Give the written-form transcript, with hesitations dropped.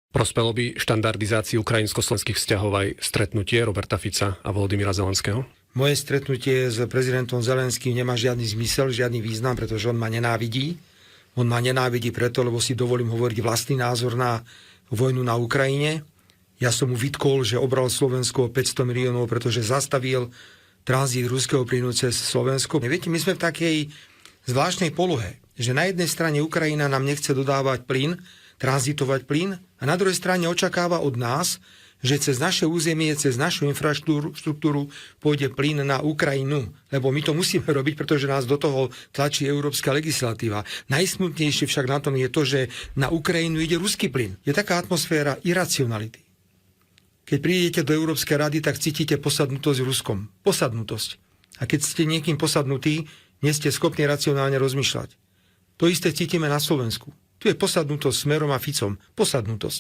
Prospelo by štandardizácii ukrajinsko-slovenských vzťahov aj stretnutie Roberta Fica a Volodymyra Zelenského? Moje stretnutie s prezidentom Zelenským nemá žiadny zmysel, žiadny význam, pretože on ma nenávidí. On ma nenávidí preto, lebo si dovolím hovoriť vlastný názor na vojnu na Ukrajine. Ja som mu vytkol, že obral Slovensko o 500 miliónov, pretože zastavil tranzit ruského plynu cez Slovensko. Viete, my sme v takej zvláštnej polohe, že na jednej strane Ukrajina nám nechce dodávať plyn, tranzitovať plyn, a na druhej strane očakáva od nás, že cez naše územie, cez našu infraštruktúru pôjde plyn na Ukrajinu. Lebo my to musíme robiť, pretože nás do toho tlačí európska legislatíva. Najsmutnejšie však na tom je to, že na Ukrajinu ide ruský plyn. Je taká atmosféra iracionality. Keď prídete do Európskej rady, tak cítite posadnutosť Ruskom. Posadnutosť. A keď ste niekým posadnutí, nie ste schopní racionálne rozmýšľať. To isté cítime na Slovensku. Tu je posadnutosť Smerom a Ficom. Posadnutosť.